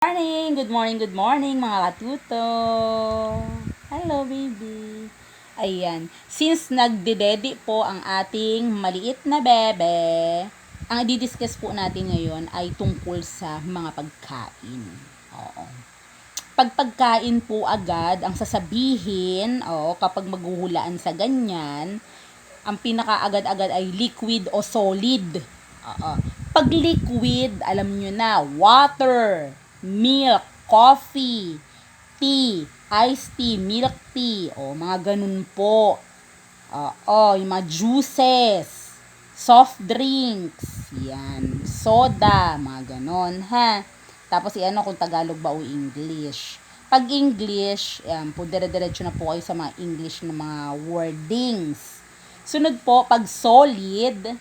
Good morning, good morning mga katuto. Hello, baby. Ayan, since nagdededi po ang ating maliit na bebe, ang i-discuss po natin ngayon ay tungkol sa mga pagkain. Oo. Pag pagkain po agad, ang sasabihin, kapag maghuhulaan sa ganyan, ang pinakaagad-agad ay liquid o solid. Oo. Pag liquid, alam nyo na, water, milk, coffee, tea, iced tea, milk tea, o mga ganun po. Oo, yung mga juices, soft drinks, yan, soda, mga ganon, ha. Tapos, ano kung Tagalog ba o English. Pag English, yan po, dire-diretso na po kayo sa mga English na mga wordings. Sunod po, pag solid,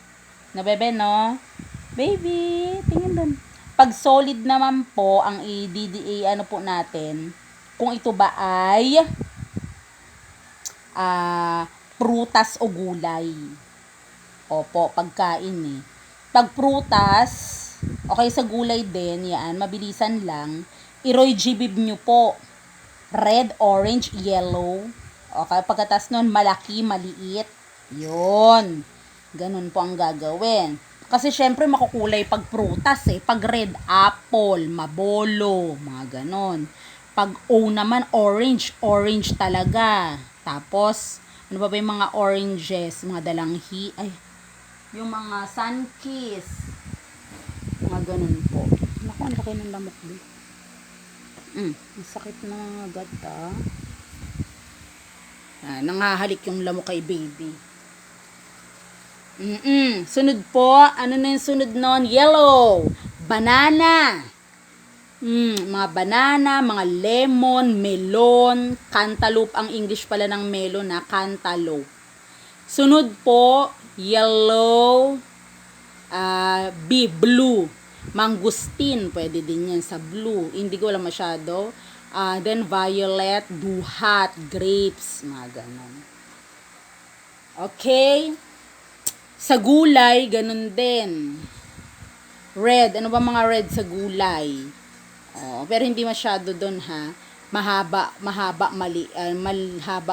na bebe, no? Baby, tingin doon. Pag solid naman po, ang ano po natin, kung ito ba ay prutas o gulay. Opo, pagkain eh. Pag prutas, okay sa gulay din, yan, mabilisan lang, iroy gibib nyo po. Red, orange, yellow. Okay, pagkatas nun, malaki, maliit. Yun. Ganun po ang gagawin. Kasi syempre makukulay pag prutas eh. Pag red, apple, mabolo, mga ganon. Pag O naman, orange, orange talaga. Tapos, ano ba yung mga oranges? Mga dalanghi, yung mga sunkiss. Mga ganun po. Naku, ang laki ng lamok din. Ang sakit na agad nangahalik yung lamok kay baby. Sunod po, ano na yung sunod nun? Yellow, banana. Mga banana, mga lemon, melon, cantaloupe. Ang English pala ng melon na cantaloupe. Sunod po, yellow, blue. Mangustin, pwede din yan sa blue. Indigo lang masyado. Then violet, duhat, grapes, mga ganon. Okay? Sa gulay, ganun din. Red, ano ba mga red sa gulay? Pero hindi masyado doon ha. Mahaba,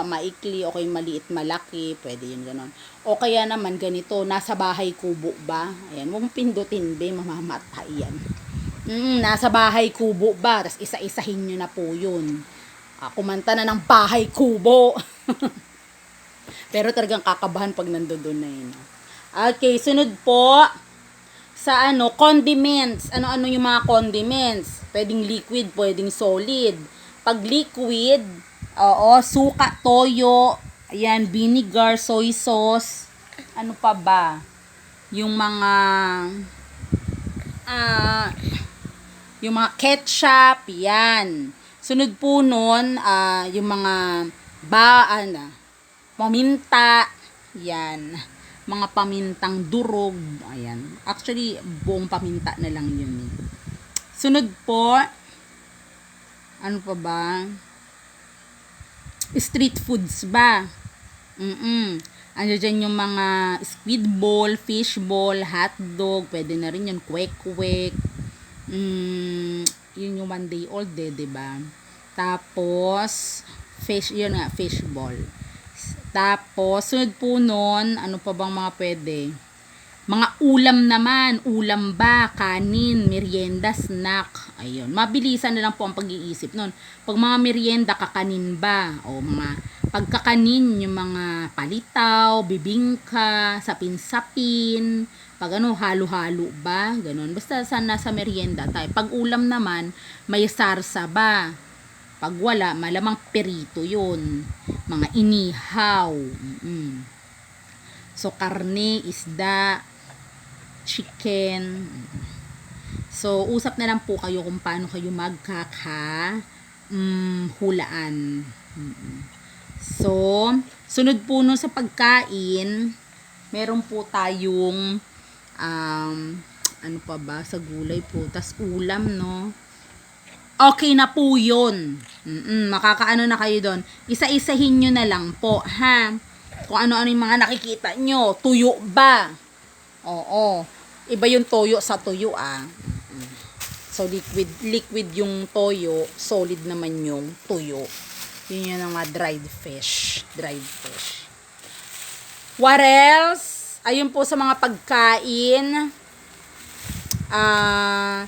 maikli, o kaya maliit, malaki, pwede yun ganon. O kaya naman ganito, nasa bahay kubo ba? Ayan, huwag pindutin be, mamamatay yan. Nasa bahay kubo ba? Tapos isa-isahin nyo na po yun. Kumanta na ng bahay kubo. Pero talagang kakabahan pag nandoon na yun. Okay, sunod po sa condiments. Ano-ano yung mga condiments? Pwedeng liquid, pwedeng solid. Pag liquid, suka, toyo, ayan, vinegar, soy sauce, ano pa ba? Yung mga ketchup, yan. Sunod po nun, yung mga paminta, yan. Mga pamintang durog, ayan. Actually, buong paminta na lang yun. Sunod po, ano pa ba? Street foods ba? Ano dyan yung mga squid ball, fish ball, hotdog, pwede na rin yun, kwek-kwek. Yun yung one day old diba? Tapos, fish ball. Tapos, sunod po nun, ano pa bang mga pwede? Mga ulam naman, ulam ba, kanin, merienda, snack. Ayun, mabilisan na lang po ang pag-iisip nun. Pag mga merienda, kakanin ba? O mga pagkakanin, yung mga palitaw, bibingka, sapin-sapin, pag halo-halo ba? Ganon. Basta nasa merienda tayo. Pag ulam naman, may sarsa ba? Pag wala, malamang perito yun. Mga inihaw. So, karne, isda, chicken. So, usap na lang po kayo kung paano kayo hulaan. So, sunod po nun sa pagkain, meron po tayong ano pa ba sa gulay po, tas ulam, no? Okay na po yun. Makakaano na kayo doon. Isa-isahin nyo na lang po, ha? Kung ano-ano yung mga nakikita nyo. Tuyo ba? Oo. Iba yung toyo sa tuyo, So, liquid yung toyo, solid naman yung tuyo. Yun yung mga dried fish. What else? Ayun po sa mga pagkain.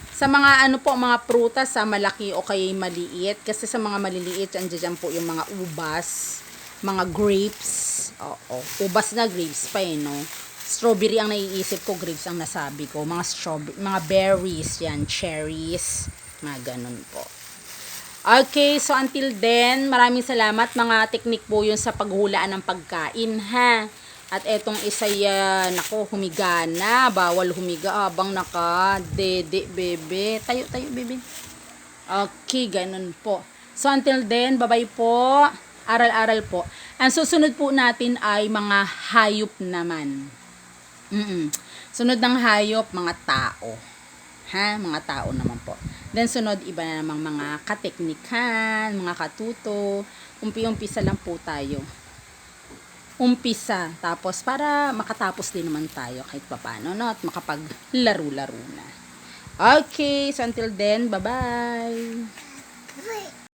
Sa mga ano po, mga prutas, sa malaki o kaya maliit. Kasi sa mga maliliit, andyan po yung mga ubas, mga grapes. Oo, ubas na grapes pa no. Strawberry ang naiisip ko, grapes ang nasabi ko. Mga strawberry, mga berries yan, cherries, mga ganun po. Okay, so until then, maraming salamat. Mga teknik po yun sa paghulaan ng pagkain, ha. At etong isa yan, nako, humiga na. Bawal humiga habang naka-dede, bebe. Tayo, bebe. Okay, ganun po. So until then, bye-bye po. Aral-aral po. Ang susunod po natin ay mga hayop naman. Sunod ng hayop, mga tao. Ha? Mga tao naman po. Then sunod, iba na namang mga kateknikan, mga katuto. Umpi-umpisa lang po tayo. Umpisa. Tapos, para makatapos din naman tayo kahit papano, no? At makapaglaro-laro na. Okay, so until then, bye-bye!